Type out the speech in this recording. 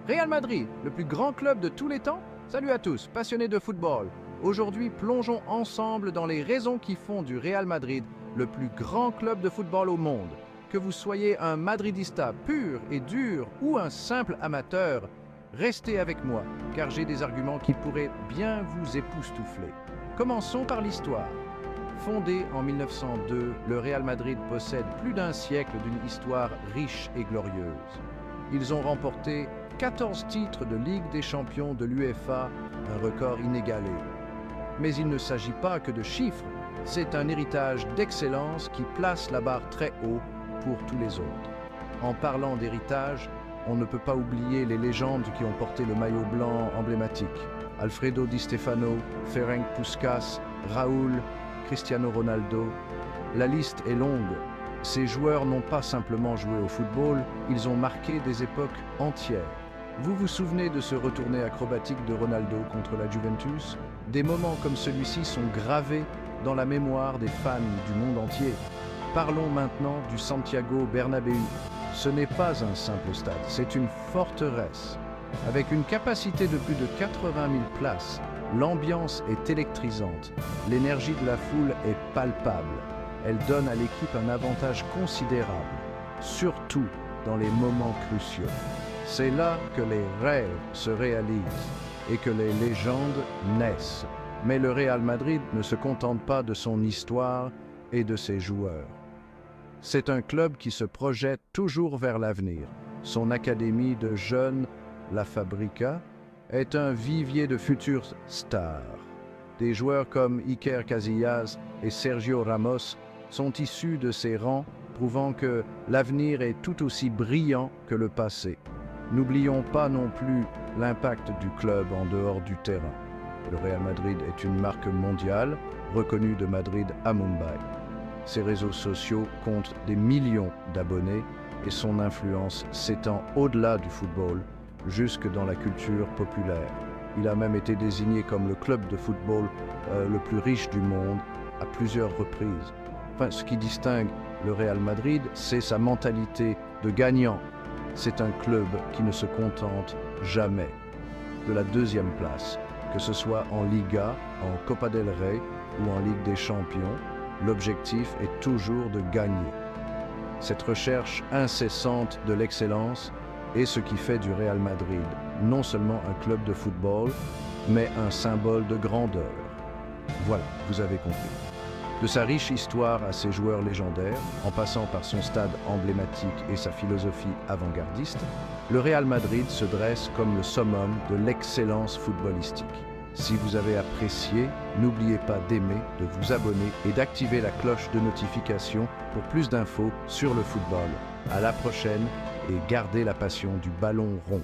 Real Madrid, le plus grand club de tous les temps? Salut à tous, passionnés de football. Aujourd'hui, plongeons ensemble dans les raisons qui font du Real Madrid le plus grand club de football au monde. Que vous soyez un madridista pur et dur ou un simple amateur, restez avec moi, car j'ai des arguments qui pourraient bien vous époustoufler. Commençons par l'histoire. Fondé en 1902, le Real Madrid possède plus d'un siècle d'une histoire riche et glorieuse. Ils ont remporté 14 titres de Ligue des champions de l'UEFA, un record inégalé. Mais il ne s'agit pas que de chiffres, c'est un héritage d'excellence qui place la barre très haut pour tous les autres. En parlant d'héritage, on ne peut pas oublier les légendes qui ont porté le maillot blanc emblématique. Alfredo Di Stefano, Ferenc Puskás, Raúl, Cristiano Ronaldo. La liste est longue. Ces joueurs n'ont pas simplement joué au football, ils ont marqué des époques entières. Vous vous souvenez de ce retourné acrobatique de Ronaldo contre la Juventus? Des moments comme celui-ci sont gravés dans la mémoire des fans du monde entier. Parlons maintenant du Santiago Bernabéu. Ce n'est pas un simple stade, c'est une forteresse. Avec une capacité de plus de 80 000 places, l'ambiance est électrisante, l'énergie de la foule est palpable. Elle donne à l'équipe un avantage considérable, surtout dans les moments cruciaux. C'est là que les rêves se réalisent et que les légendes naissent. Mais le Real Madrid ne se contente pas de son histoire et de ses joueurs. C'est un club qui se projette toujours vers l'avenir. Son académie de jeunes, la Fabrica, est un vivier de futures stars. Des joueurs comme Iker Casillas et Sergio Ramos sont issus de ces rangs, prouvant que l'avenir est tout aussi brillant que le passé. N'oublions pas non plus l'impact du club en dehors du terrain. Le Real Madrid est une marque mondiale, reconnue de Madrid à Mumbai. Ses réseaux sociaux comptent des millions d'abonnés et son influence s'étend au-delà du football, jusque dans la culture populaire. Il a même été désigné comme le club de football le plus riche du monde à plusieurs reprises. Enfin, ce qui distingue le Real Madrid, c'est sa mentalité de gagnant. C'est un club qui ne se contente jamais de la deuxième place, que ce soit en Liga, en Copa del Rey ou en Ligue des Champions. L'objectif est toujours de gagner. Cette recherche incessante de l'excellence est ce qui fait du Real Madrid non seulement un club de football, mais un symbole de grandeur. Voilà, vous avez compris. De sa riche histoire à ses joueurs légendaires, en passant par son stade emblématique et sa philosophie avant-gardiste, le Real Madrid se dresse comme le summum de l'excellence footballistique. Si vous avez apprécié, n'oubliez pas d'aimer, de vous abonner et d'activer la cloche de notification pour plus d'infos sur le football. À la prochaine et gardez la passion du ballon rond.